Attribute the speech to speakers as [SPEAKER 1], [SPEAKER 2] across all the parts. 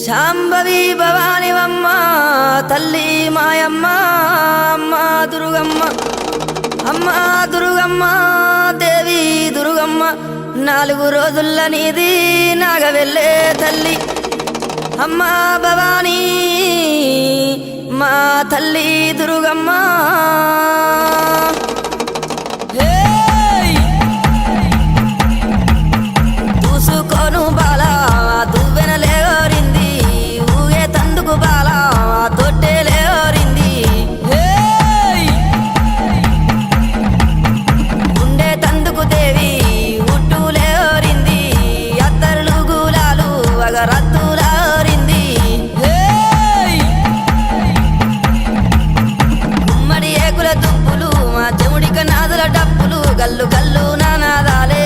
[SPEAKER 1] శాంభవి భవానివమ్మ తల్లి మాయమ్మ అమ్మ దుర్గమ్మ అమ్మ దుర్గమ్మ దేవి దుర్గమ్మ 4 రోజుల నీది నాగవెల్లే తల్లి అమ్మ భవానీ మా తల్లి దుర్గమ్మ చూసుకోను బాలా దువ్వెన లేవరింది ఊగే తందుకు బాలా తొట్టె లేవరింది ఉండే తందుకు దేవి ఉట్టు లేవరింది అత్తరులు గులాలు అగరత్తులారింది గుమ్మడి ఏకుల దుప్పులు మా చెవుడిక నాదుల డప్పులు గల్లు గల్లు నానాదాలే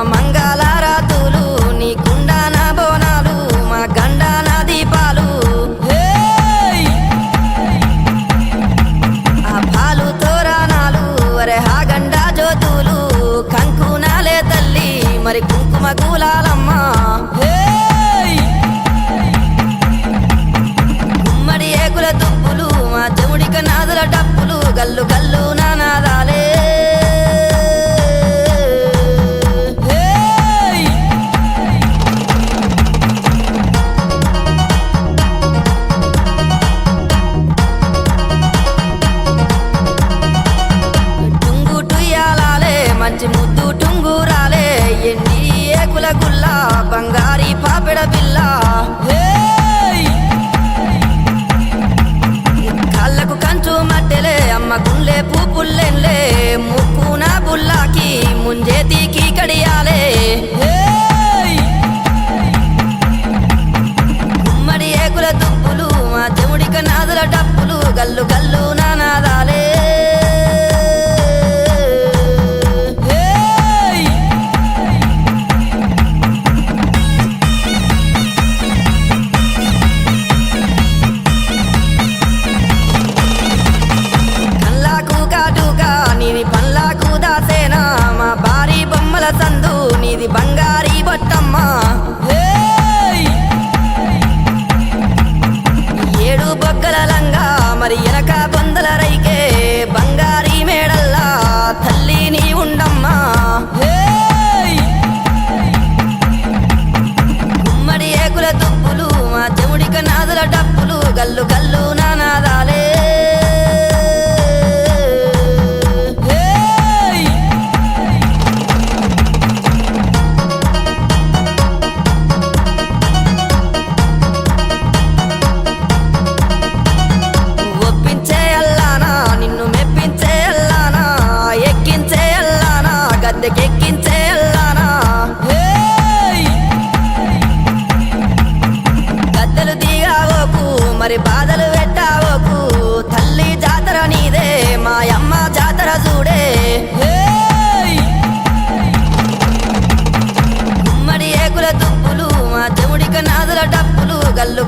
[SPEAKER 1] మంగళారాతులు నీ కుండాన బోనాలు మా గండాన దీపాలు ఆ పాలు తోరణాలు అరే హా గండా జ్యోతులు కంకునాలే తల్లి మరి కుంకుమ గులాలమ్మ గుమ్మడి ఏకుల దుప్పులు మా చెవుడిక నాదుల డప్పులు గల్లు గల్లు నానాదాలే మంచి ముద్దు టుంగురాలే ఎండి ఏకుల గుల్ల బంగారీ పాపెడ బిల్ల కళ్ళకు కంచు మట్టెలే అమ్మ గుండె పూపుల్లెన్లే ముక్కున బుల్లాకి ముంజేతికి కడియాలే గుమ్మడి ఏకుల దుప్పులు మా చెవుడిక నాదుల డప్పులు గల్లు గల్లు నానాదాలే నీది పల్లాకు దాసేనా మా భారీ బొమ్మల సందు నీది బంగారీ బొట్టమ్మ 7 బొగ్గల లంగా మరి ఎనక బొందల రైకే బంగారీ మేడల్లా తల్లి నీ ఉండమ్మా గుమ్మడి ఏకుల దుప్పులు మా చెవుడిక నాదుల డప్పులు గల్లు గల్లు నానాదాలే ఎక్కించే అల్లానా గద్దెలు దిగావోకు మరి బాధలు పెట్టావోకు తల్లి జాతర నీదే మాయమ్మ జాతర చూడే గుమ్మడి ఏకుల దుప్పులు మా చెవుడిక నాదుల డప్పులు గల్లు